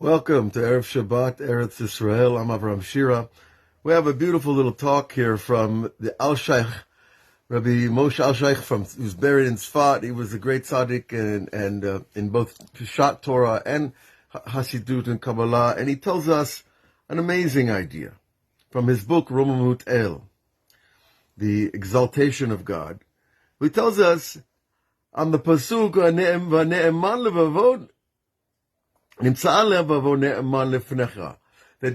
Welcome to Erev Shabbat, Eretz Israel. I'm Avraham Shira. We have a beautiful little talk here from the Al-Shaykh, Rabbi Moshe Al-Shaykh, who's buried in Tzfat. He was a great tzaddik and in both Parshat Torah and chassidut and kabbalah. And he tells us an amazing idea from his book, Romamut El, the exaltation of God. He tells us on the pasuk, V'ne'eman levavod, that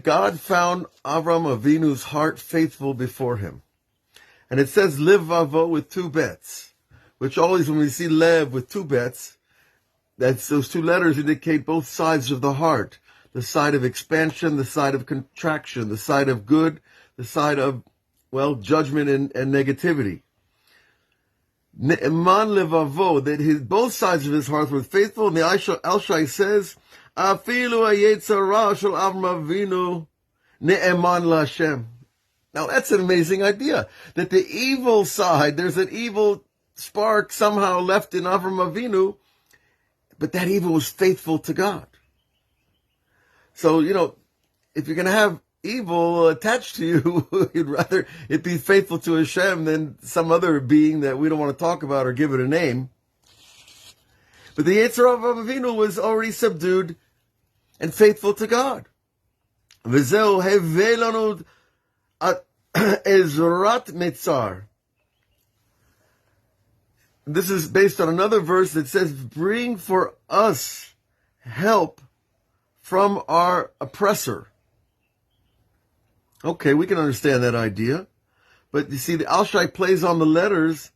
God found Avraham Avinu's heart faithful before him. And it says Lev Vavo with two bets, which always when we see Lev with two bets, that's those two letters indicate both sides of the heart, the side of expansion, the side of contraction, the side of good, the side of, judgment and negativity. Ne'eman levavo, that both sides of his heart were faithful, and the Al-Shai says, Afilu hayetzara shel Avraham Avinu ne'eman laHashem. Now that's an amazing idea, that the evil side, there's an evil spark somehow left in Avraham Avinu, but that evil was faithful to God. So, if you're going to have evil attached to you, you'd rather it be faithful to Hashem than some other being that we don't want to talk about or give it a name. But the Yetzer of Avinu was already subdued and faithful to God. V'zeu hevei lanu ezrat metzar. This is based on another verse that says, bring for us help from our oppressor. Okay, we can understand that idea. But you see, the Al-Shai plays on the letters.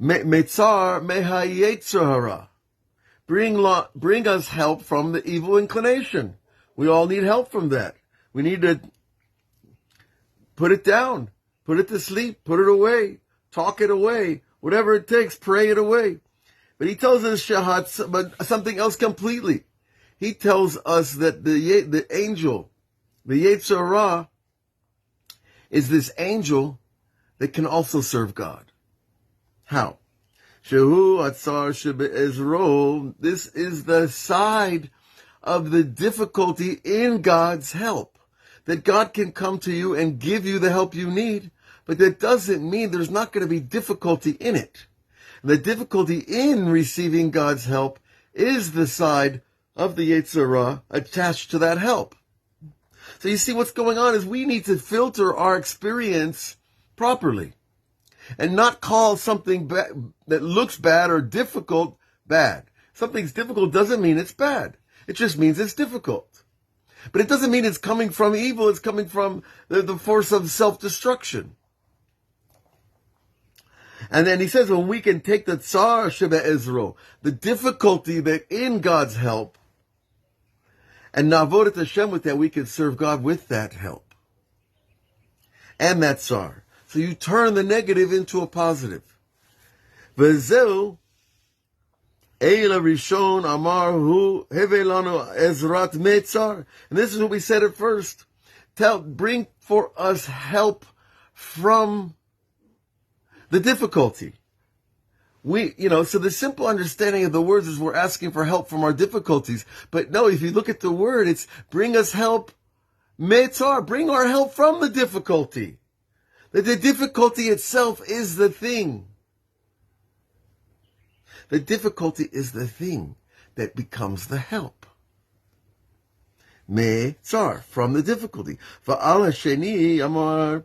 Metzar mehayetzer hara. Bring us help from the evil inclination. We all need help from that. We need to put it down, put it to sleep, put it away, talk it away, whatever it takes, pray it away. But he tells us shahat, but something else completely. He tells us that the angel, the Yetzer Hara, is this angel that can also serve God. How? Shehu atzar shebe'ezro. This is the side of the difficulty in God's help. That God can come to you and give you the help you need, but that doesn't mean there's not going to be difficulty in it. The difficulty in receiving God's help is the side of the Yetzer Hara attached to that help. So you see what's going on is we need to filter our experience properly and not call something that looks bad or difficult bad. Something's difficult doesn't mean it's bad. It just means it's difficult. But it doesn't mean it's coming from evil. It's coming from the force of self-destruction. And then he says, when we can take the tsar shebe'ezro, the difficulty that in God's help, and na'avodat Hashem with that, we can serve God with that help. And that tsar. So you turn the negative into a positive. V'zeu eila rishon amar hu hevei lanu ezrat metzar. And this is what we said at first. Bring for us help from the difficulty. So the simple understanding of the words is we're asking for help from our difficulties. But no, if you look at the word, it's bring us help, metzar, bring our help from the difficulty. That the difficulty itself is the thing. The difficulty is the thing that becomes the help. Metzar, from the difficulty. Va'al hasheni amar.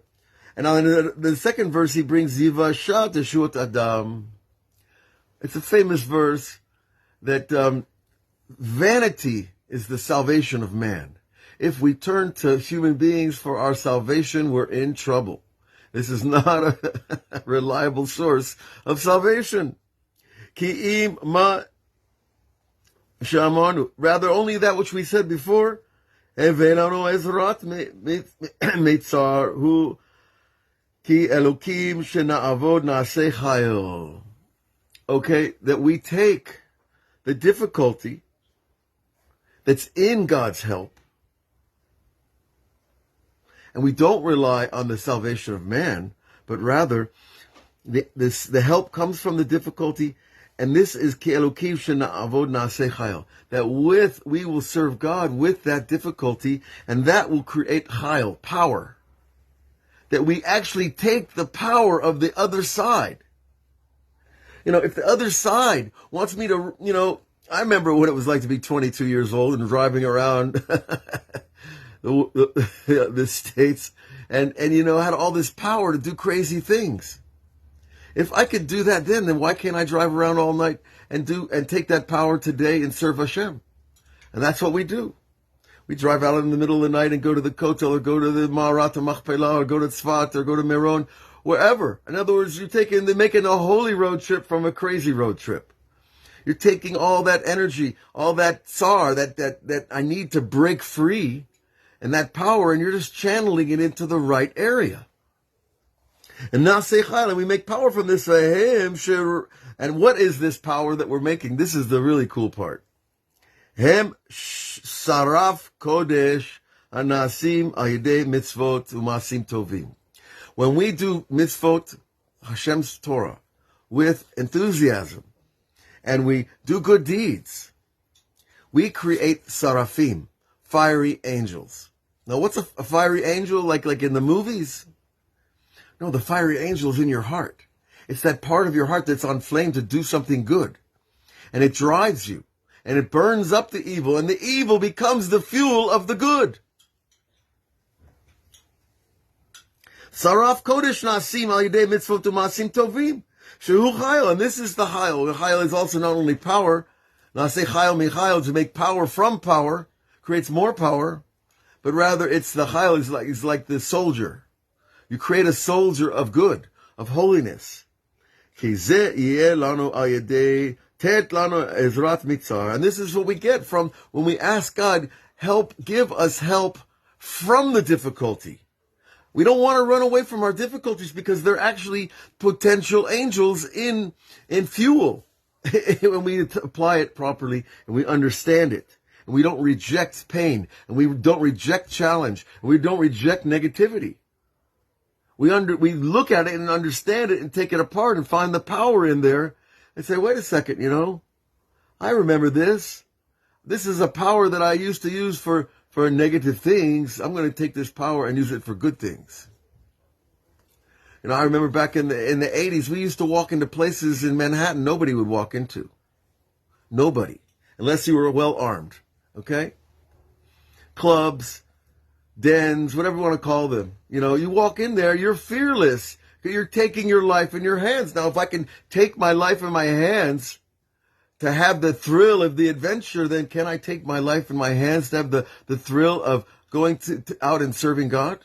And on the second verse, he brings Yivasha Teshut Adam. It's a famous verse that vanity is the salvation of man. If we turn to human beings for our salvation, we're in trouble. This is not a reliable source of salvation. Ki'im ma shamanu. Rather, only that which we said before. Evelano ezrat metzar hu ki elokim shena'avod na'aseh chayil. Okay, that we take the difficulty that's in God's help, and we don't rely on the salvation of man, but rather the help comes from the difficulty, And this is ki Elokim shena'avod na'aseh chayil. That we will serve God with that difficulty, and that will create chayil, power. That we actually take the power of the other side. If the other side wants me to, I remember what it was like to be 22 years old and driving around the States and had all this power to do crazy things. If I could do that then why can't I drive around all night and take that power today and serve Hashem? And that's what we do. We drive out in the middle of the night and go to the Kotel or go to the Ma'arat Machpelah or go to Tzfat or go to Meron, wherever. In other words, they're making a holy road trip from a crazy road trip. You're taking all that energy, all that tsar that I need to break free, and that power, and you're just channeling it into the right area. And now we make power from this. And what is this power that we're making? This is the really cool part. Hem saraf kodesh anasim ayidei mitzvot umasim tovim. When we do mitzvot, Hashem's Torah, with enthusiasm, and we do good deeds, we create sarafim, fiery angels. Now, what's a fiery angel like in the movies? No, the fiery angel is in your heart. It's that part of your heart that's on flame to do something good. And it drives you. And it burns up the evil. And the evil becomes the fuel of the good. Saraf kodesh nasim al yedei mitzvot u'masim tovim. Shehu chayil. And this is the chayil. The chayil is also not only power. Naseh chayil michayil, to make power from power. Creates more power. But rather it's the chayil is like the soldier. You create a soldier of good, of holiness. And this is what we get from when we ask God, give us help from the difficulty. We don't want to run away from our difficulties because they're actually potential angels in fuel. When we apply it properly and we understand it. And we don't reject pain. And we don't reject challenge. And we don't reject negativity. We look at it and understand it and take it apart and find the power in there and say, wait a second, I remember this. This is a power that I used to use for negative things. I'm going to take this power and use it for good things. I remember back in the 80s, we used to walk into places in Manhattan nobody would walk into. Nobody. Unless you were well armed. Okay? Clubs, dens, whatever you want to call them. You walk in there, you're fearless. You're taking your life in your hands. Now, if I can take my life in my hands to have the thrill of the adventure, then can I take my life in my hands to have the thrill of going out and serving God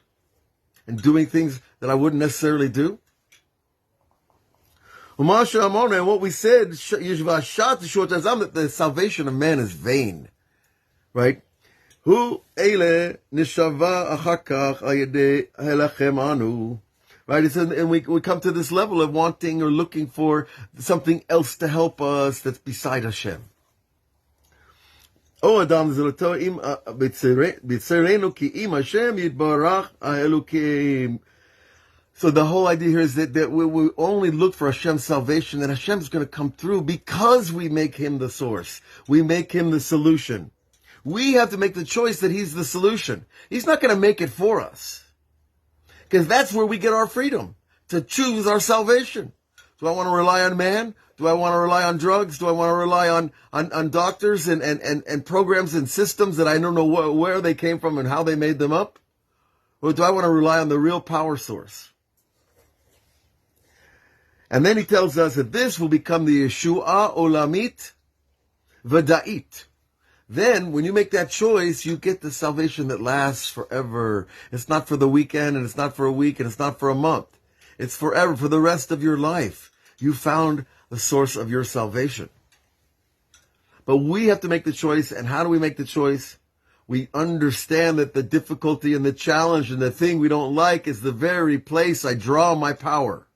and doing things that I wouldn't necessarily do? And what we said, that the salvation of man is vain. Right? Hu ele nishava achakach ayedei helachem anu. Right? And we come to this level of wanting or looking for something else to help us that's beside Hashem. O Adam zelato im b'tzerenu ki im Hashem yitbarach ha'elukim. So the whole idea here is that we only look for Hashem's salvation, that Hashem's going to come through because we make Him the source. We make Him the solution. We have to make the choice that He's the solution. He's not going to make it for us. Because that's where we get our freedom, to choose our salvation. Do I want to rely on man? Do I want to rely on drugs? Do I want to rely on doctors and programs and systems that I don't know where they came from and how they made them up? Or do I want to rely on the real power source? And then he tells us that this will become the Yeshua Olamit Vada'it. Then, when you make that choice, you get the salvation that lasts forever. It's not for the weekend, and it's not for a week, and it's not for a month. It's forever, for the rest of your life. You found the source of your salvation. But we have to make the choice, and how do we make the choice? We understand that the difficulty and the challenge and the thing we don't like is the very place I draw my power.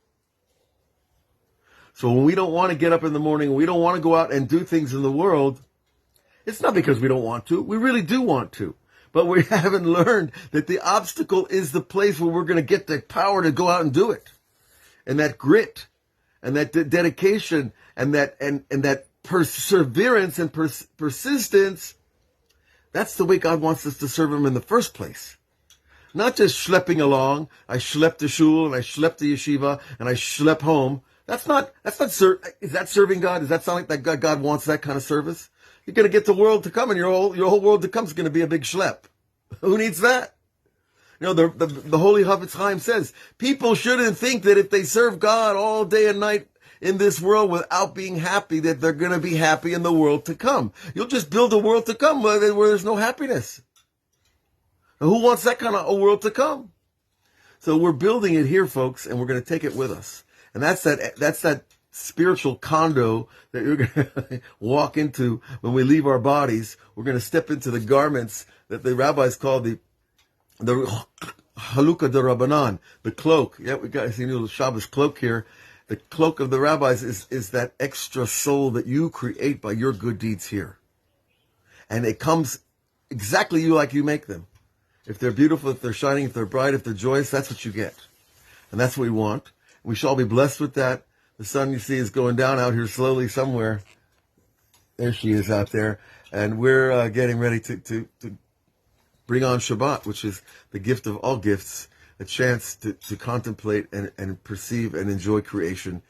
So when we don't want to get up in the morning, we don't want to go out and do things in the world, it's not because we don't want to. We really do want to. But we haven't learned that the obstacle is the place where we're going to get the power to go out and do it. And that grit and that dedication and that perseverance and persistence, that's the way God wants us to serve him in the first place. Not just schlepping along. I schlepp to shul and I schlepp to yeshiva and I schlepp home. Is that serving God? Does that sound like that God wants that kind of service? You're going to get the world to come, and your whole world to come is going to be a big schlep. Who needs that? You know, the Holy Havetz Chaim says, people shouldn't think that if they serve God all day and night in this world without being happy, that they're going to be happy in the world to come. You'll just build a world to come where there's no happiness. Now, who wants that kind of a world to come? So we're building it here, folks, and we're going to take it with us. And that's that spiritual condo that you're going to walk into when we leave our bodies. We're going to step into the garments that the rabbis call the Halukah de Rabbanan, the cloak. Yeah, we got a little Shabbos cloak here. The cloak of the rabbis is that extra soul that you create by your good deeds here. And it comes exactly like you make them. If they're beautiful, if they're shining, if they're bright, if they're joyous, that's what you get. And that's what we want. We shall be blessed with that. The sun, you see, is going down out here slowly somewhere. There she is out there. And we're getting ready to bring on Shabbat, which is the gift of all gifts, a chance to contemplate and perceive and enjoy creation,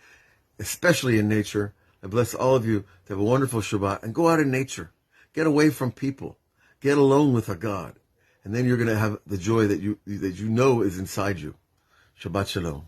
especially in nature. I bless all of you to have a wonderful Shabbat and go out in nature. Get away from people. Get alone with a God. And then you're going to have the joy that you know is inside you. Shabbat Shalom.